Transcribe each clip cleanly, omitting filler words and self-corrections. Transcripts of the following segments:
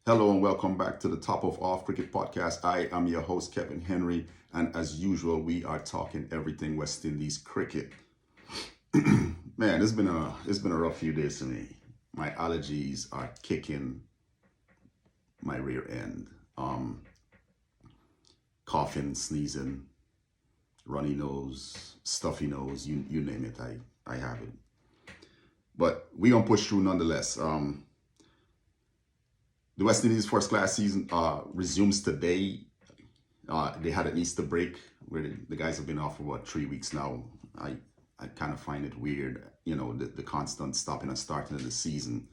Hello and welcome back to the Top of Off Cricket Podcast. I am your host, Kevin Henry, and as usual, we are talking everything West Indies cricket. Man, it's been a rough few days for me. My allergies are kicking my rear end. Coughing, sneezing, runny nose, stuffy nose, you name it, I have it. But we gonna push through nonetheless. The West Indies first class season resumes today. They had an Easter break where the guys have been off for what 3 weeks now. I kind of find it weird, the constant stopping and starting of the season.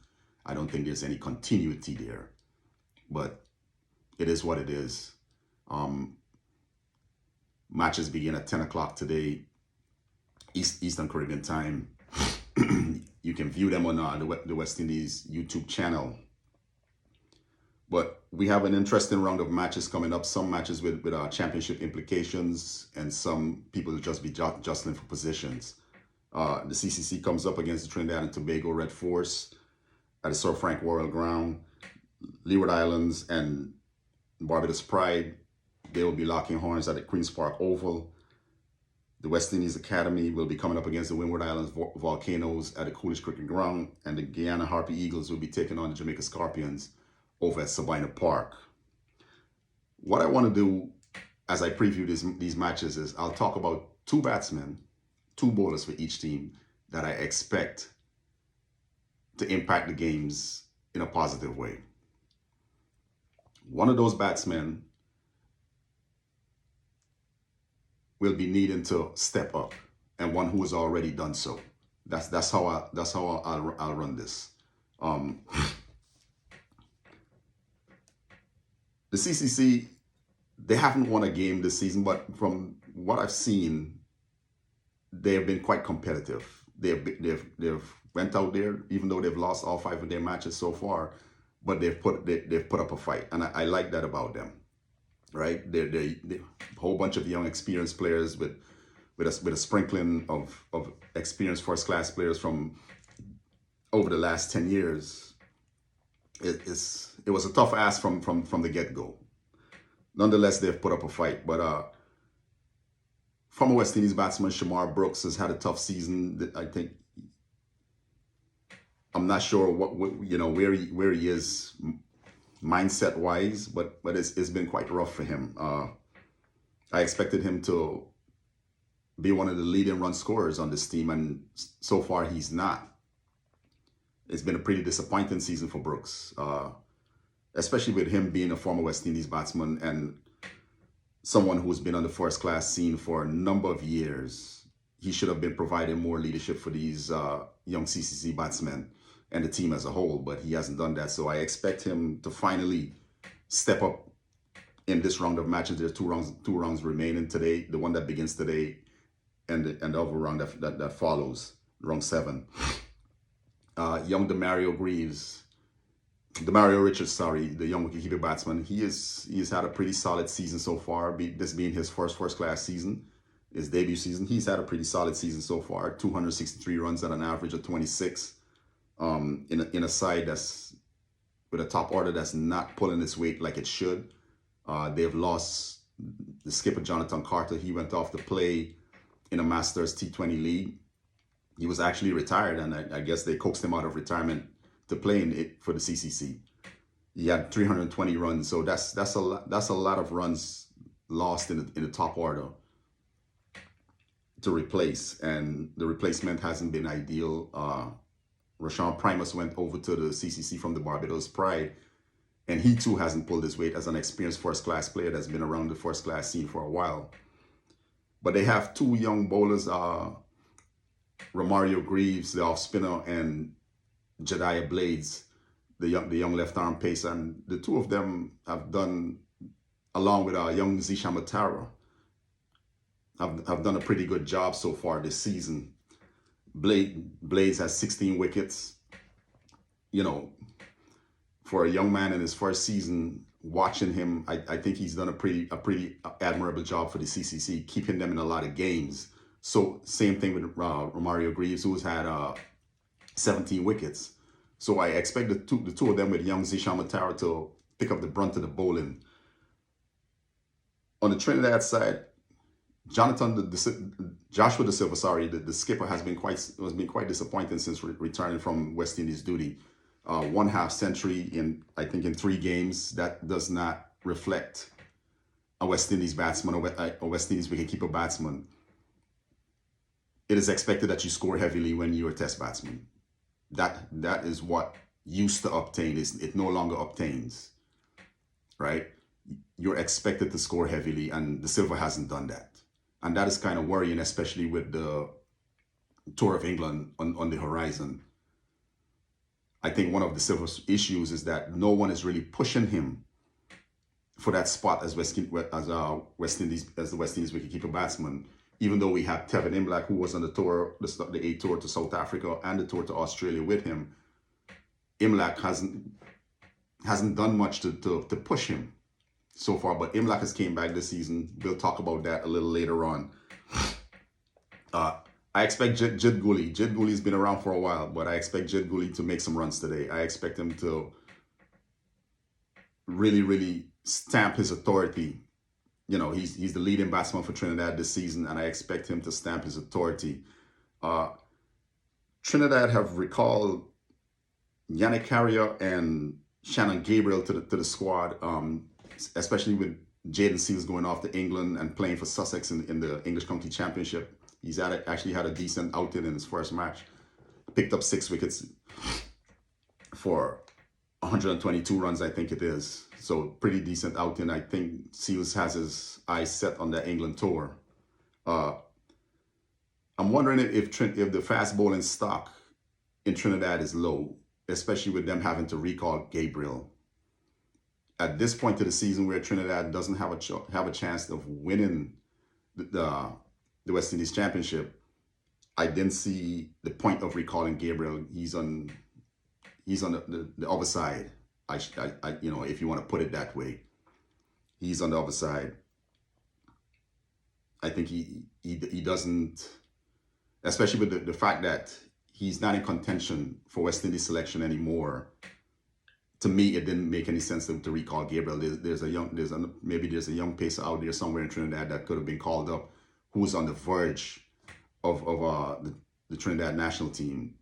I don't think there's any continuity there, but it is what it is. Matches begin at 10 o'clock today, Eastern Caribbean time. You can view them on the West Indies YouTube channel. But we have an interesting round of matches coming up. Some matches with championship implications, and some people will just be jostling for positions. The CCC comes up against the Trinidad and Tobago Red Force at the Sir Frank Worrell Ground. Leeward Islands and Barbados Pride, they will be locking horns at the Queen's Park Oval. The West Indies Academy will be coming up against the Windward Islands Volcanoes at the Coolidge Cricket Ground. And the Guyana Harpy Eagles will be taking on the Jamaica Scorpions over at Sabina Park. What I want to do as I preview these matches is I'll talk about two batsmen, two bowlers for each team that I expect to impact the games in a positive way. One of those batsmen will be needing to step up, and one who has already done so. That's how I'll run this. The CCC, they haven't won a game this season, but from what I've seen, they have been quite competitive. They've went out there, even though they've lost all 5 of their matches so far, but they've put up a fight, and I like that about them. Right? They're a whole bunch of young, experienced players with a sprinkling of experienced first class players from over the last 10 years. It was a tough ask from the get-go. Nonetheless, they've put up a fight. But former West Indies batsman Shamar Brooks has had a tough season. I think I'm not sure where he is mindset-wise, but it's been quite rough for him. I expected him to be one of the leading run scorers on this team, and so far he's not. It's been a pretty disappointing season for Brooks, especially with him being a former West Indies batsman and someone who's been on the first class scene for a number of years. He should have been providing more leadership for these young CCC batsmen and the team as a whole, but he hasn't done that. So I expect him to finally step up in this round of matches. There's two rounds remaining today, the one that begins today and the other round that follows, round 7. Young Demario Richards, the young wicketkeeper batsman, he's had a pretty solid season so far. This being his first class season, his debut season, he's had a pretty solid season so far. 263 runs at an average of 26. In a side that's with a top order that's not pulling its weight like it should. They've lost the skipper Jonathan Carter. He went off to play in a Masters T20 league. He was actually retired, and I guess they coaxed him out of retirement to play in it for the CCC. He had 320 runs, so that's a lot of runs lost in the top order to replace, and the replacement hasn't been ideal. Rashawn Primus went over to the CCC from the Barbados Pride, and he too hasn't pulled his weight as an experienced first-class player that's been around the first-class scene for a while. But they have two young bowlers, Romario Greaves, the off-spinner, and Jediah Blades, the young left-arm pacer. And the two of them have done, along with young Zishan Matara, have done a pretty good job so far this season. Blades has 16 wickets. For a young man in his first season, watching him, I think he's done a pretty admirable job for the CCC, keeping them in a lot of games. So same thing with Romario Greaves, who's had 17 wickets. So I expect the two of them with young Zishan Matara pick up the brunt of the bowling. On the Trinidad side, Joshua Da Silva, sorry, the skipper has been quite disappointing since returning from West Indies duty. 1/2 century in, I think, in 3 games. That does not reflect a West Indies batsman or a West Indies wicketkeeper batsman. It is expected that you score heavily when you're a test batsman. That is what used to obtain. It no longer obtains, right? You're expected to score heavily, and Da Silva hasn't done that. And that is kind of worrying, especially with the Tour of England on the horizon. I think one of Da Silva's issues is that no one is really pushing him for that spot as the West Indies wicketkeeper batsman. Even though we have Tevin Imlach, who was on the tour, the A tour to South Africa and the tour to Australia with him, Imlach hasn't done much to push him so far. But Imlach has came back this season. We'll talk about that a little later on. I expect Jed Gooley. Jed Gooley's been around for a while, but I expect Jed Gooley to make some runs today. I expect him to really, really stamp his authority. You know, he's the leading batsman for Trinidad this season, and I expect him to stamp his authority. Trinidad have recalled Yannick Carrier and Shannon Gabriel to the squad, especially with Jayden Seales going off to England and playing for Sussex in the English County Championship. He's actually had a decent outing in his first match. Picked up 6 wickets for 122 runs, I think it is. So pretty decent outing. I think Seales has his eyes set on the England tour. I'm wondering if the fast bowling stock in Trinidad is low, especially with them having to recall Gabriel. At this point of the season where Trinidad doesn't have a chance of winning the West Indies Championship, I didn't see the point of recalling Gabriel. He's on the other side. I if you want to put it that way, he's on the other side. I think he doesn't, especially with the fact that he's not in contention for West Indies selection anymore. To me, it didn't make any sense to recall Gabriel. Maybe there's a young pacer out there somewhere in Trinidad that could have been called up, who's on the verge of the Trinidad national team,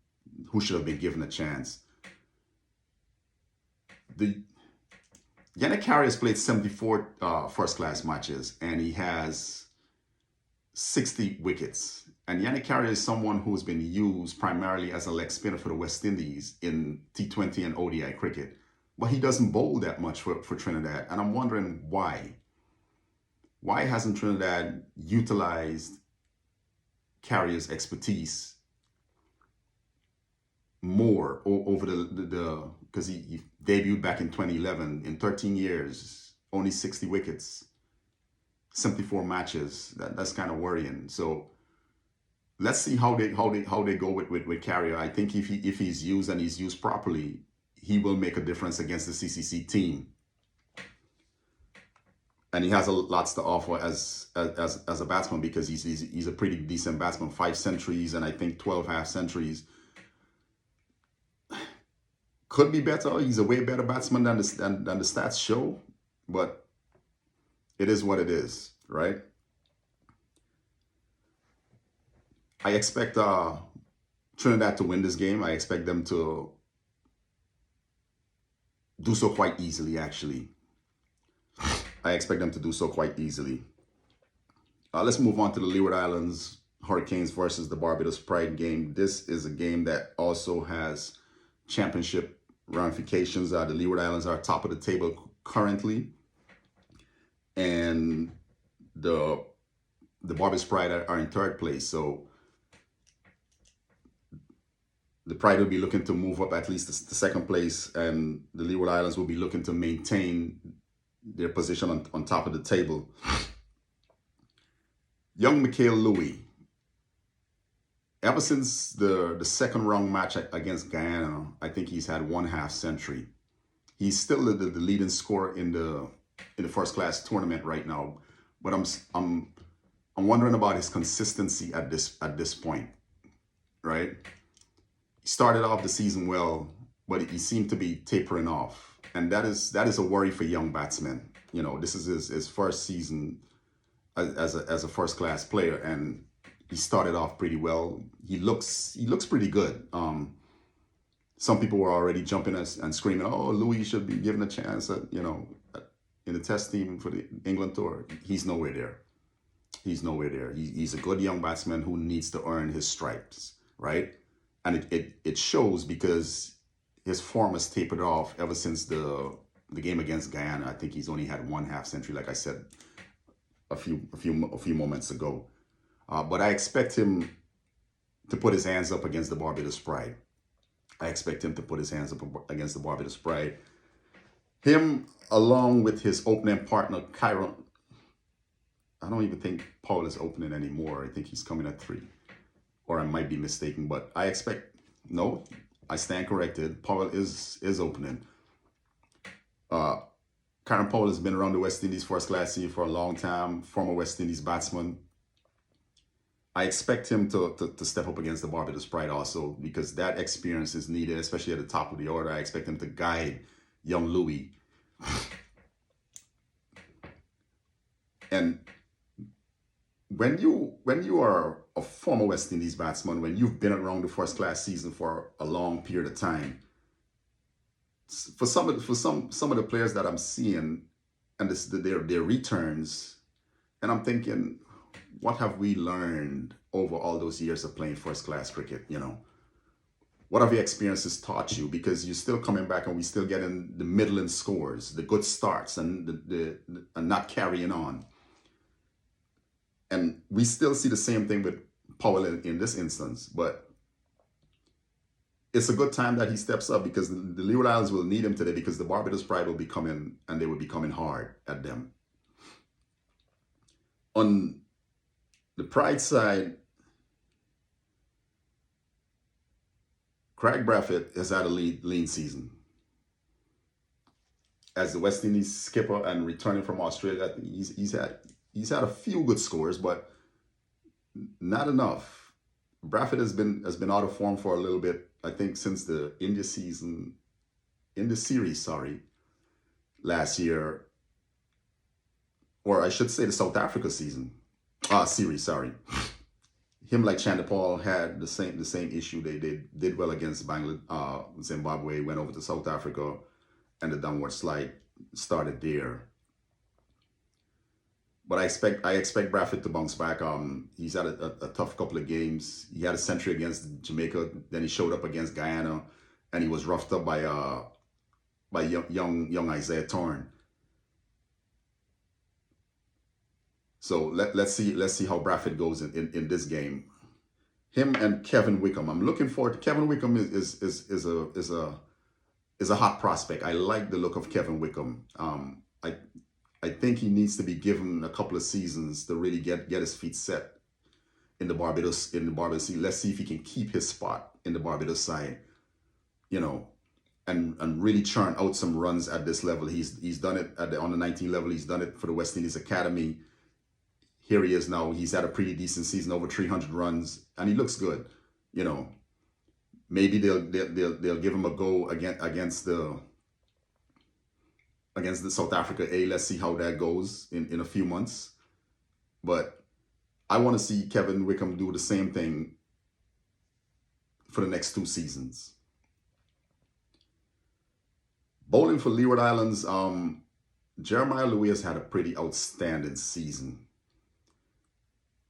who should have been given a chance. Yannick Carrier has played 74 first-class matches, and he has 60 wickets. And Yannick Carrier is someone who's been used primarily as a leg spinner for the West Indies in T20 and ODI cricket. But he doesn't bowl that much for Trinidad, and I'm wondering why. Why hasn't Trinidad utilized Carrier's expertise more over because he debuted back in 2011. In 13 years, only 60 wickets, 74 matches. That's kind of worrying. So let's see how they go with Carrier. I think if he's used and he's used properly, he will make a difference against the CCC team. And he has lots to offer as a batsman, because he's a pretty decent batsman. 5 centuries and I think 12 half centuries. Could be better. He's a way better batsman than the stats show, but it is what it is, right? I expect Trinidad to win this game. I expect them to do so quite easily, actually. I expect them to do so quite easily. Let's move on to the Leeward Islands Hurricanes versus the Barbados Pride game. This is a game that also has championship ramifications. The Leeward Islands are top of the table currently, and the Barbados Pride are in 3rd place. So the Pride will be looking to move up at least to 2nd place, and the Leeward Islands will be looking to maintain their position on top of the table. Young Mikael Louis, ever since the 2nd round match against Guyana, I think he's had 1/2 century. He's still the leading scorer in the first class tournament right now, but I'm wondering about his consistency at this point, right? He started off the season well, but he seemed to be tapering off. and that is a worry for young batsmen. You know, this is his first season as a first class player, and he started off pretty well. He looks pretty good. Some people were already jumping and screaming, "Oh, Louis should be given a chance at in the test team for the England tour." He's nowhere there. He's nowhere there. He's a good young batsman who needs to earn his stripes, right? And it shows because his form has tapered off ever since the game against Guyana. I think he's only had one half century, like I said a few moments ago. But I expect him to put his hands up against the Barbados Pride. I expect him to put his hands up against the Barbados Pride. Him, along with his opening partner, Kyron. I don't even think Paul is opening anymore. I think he's coming at 3. Or I might be mistaken, but I expect, no, I stand corrected. Powell is opening. Karen Powell has been around the West Indies first class scene for a long time, former West Indies batsman. I expect him to step up against the Barbados Pride also, because that experience is needed, especially at the top of the order. I expect him to guide young Louis. And when you are a former West Indies batsman, when you've been around the first class season for a long period of time, for some of the players that I'm seeing and their returns, and I'm thinking, what have we learned over all those years of playing first class cricket? What have your experiences taught you? Because you're still coming back and we still getting the middling scores, the good starts, and and not carrying on. And we still see the same thing with Powell in this instance, but it's a good time that he steps up, because the Leeward Islands will need him today, because the Barbados Pride will be coming, and they will be coming hard at them. On the Pride side, Craig Brathwaite has had a lean season. As the West Indies skipper and returning from Australia, he's had a few good scores, but not enough. Brathwaite has been out of form for a little bit, I think, since the India series, last year, or I should say the South Africa series, sorry. Him, like Chanderpaul, had the same issue. They did well against Zimbabwe, went over to South Africa, and the downward slide started there. But I expect Brathwaite to bounce back. He's had a tough couple of games. He had a century against Jamaica. Then he showed up against Guyana, and he was roughed up by young Isaiah Torn. So let's see how Brathwaite goes in this game. Him and Kevin Wickham. I'm looking forward to Kevin Wickham. Is a hot prospect. I like the look of Kevin Wickham. I think he needs to be given a couple of seasons to really get his feet set in the Barbados Let's see if he can keep his spot in the Barbados side, and really churn out some runs at this level. He's done it at the under 19 level. He's done it for the West Indies Academy. Here he is now. He's had a pretty decent season, over 300 runs, and he looks good. Maybe they'll give him a go against the South Africa A. Let's see how that goes in a few months. But I want to see Kevin Wickham do the same thing for the next 2 seasons. Bowling for Leeward Islands, Jeremiah Louis has had a pretty outstanding season.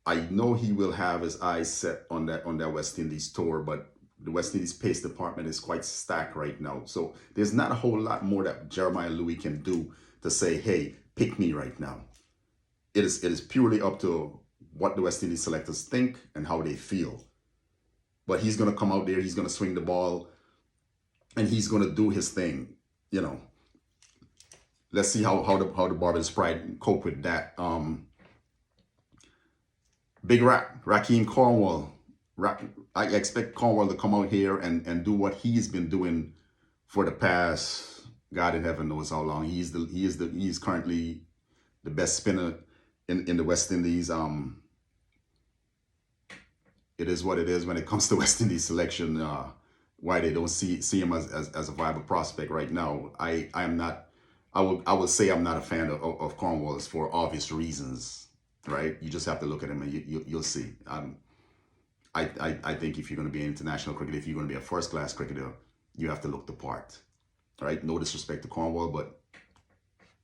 I know he will have his eyes set on that West Indies tour, but the West Indies pace department is quite stacked right now. So there's not a whole lot more that Jeremiah Louis can do to say, hey, pick me right now. It is purely up to what the West Indies selectors think and how they feel. But he's going to come out there, he's going to swing the ball, and he's going to do his thing. Let's see how the Barbados Pride cope with that. Big Rakeem Cornwall. I expect Cornwall to come out here and do what he's been doing for the past, God in heaven knows how long. He's currently the best spinner in the West Indies. It is what it is when it comes to West Indies selection. why they don't see him as a viable prospect right now. I am not. I will say I'm not a fan of Cornwallis for obvious reasons, right? You just have to look at him and you'll see. I think if you're going to be an international cricketer, if you're going to be a first class cricketer, you have to look the part, right? No disrespect to Cornwall, but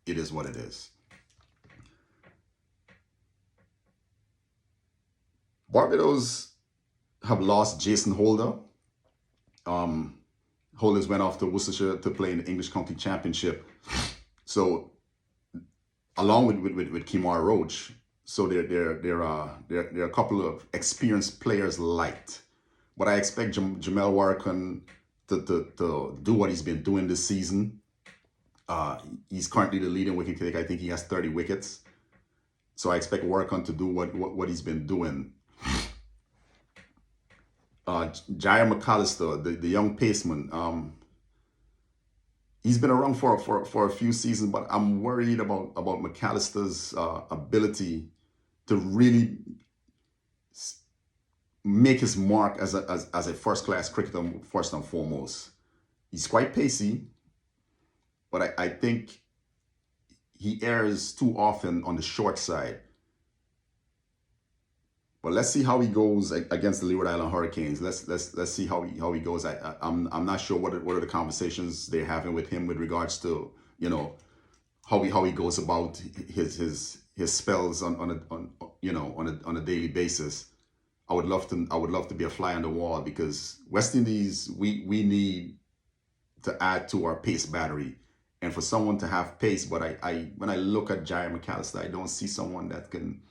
it is what it is. Barbados have lost Jason Holder. Holders went off to Worcestershire to play in the English County Championship. So, along with Kemar Roach, so there are a couple of experienced players light, but I expect Jamel Warrican to do what he's been doing this season. He's currently the leading wicket taker. I think he has 30 wickets. So I expect Warrican to do what he's been doing. Jair McAllister, the young paceman, he's been around for a few seasons, but I'm worried about McAllister's ability to really make his mark as a first-class cricketer first and foremost. He's quite pacey, but I think he errs too often on the short side. But let's see how he goes against the Leeward Island Hurricanes. Let's see how he goes. I'm not sure what are the conversations they're having with him with regards to how he goes about his spells on a daily basis. I would love to be a fly on the wall, because West Indies, we need to add to our pace battery, and for someone to have pace. But when I look at Jair McAllister, I don't see someone that can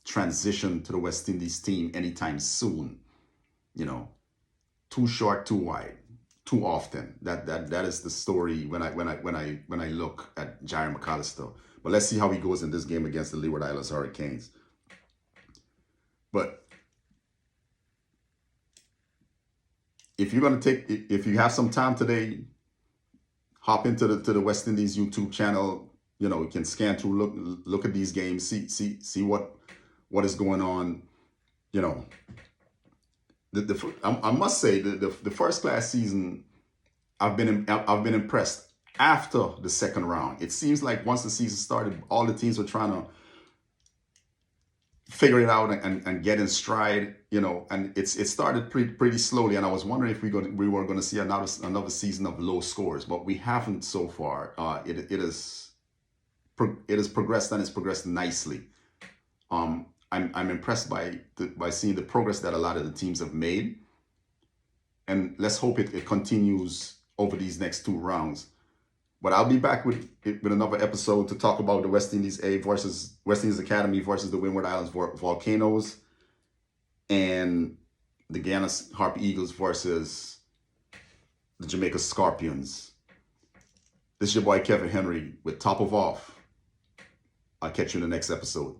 transition to the West Indies team anytime soon. Too short, too wide, too often. That is the story when I look at Jair McAllister. But let's see how he goes in this game against the Leeward Islands Hurricanes. But if you have some time today, hop into the West Indies YouTube channel. You can scan through, look at these games, see what is going on. I must say the first class season, I've been impressed. After the second round, it seems like once the season started, all the teams were trying to figure it out and get in stride, and it started pretty slowly. And I was wondering if we were going to see another season of low scores, but we haven't so far. It has progressed, and it's progressed nicely. I'm impressed by seeing the progress that a lot of the teams have made, and let's hope it continues over these next two rounds. But I'll be back with another episode to talk about the West Indies A versus West Indies Academy versus the Windward Islands Volcanoes, and the Guyana Harpy Eagles versus the Jamaica Scorpions. This is your boy Kevin Henry with Top of Off. I'll catch you in the next episode.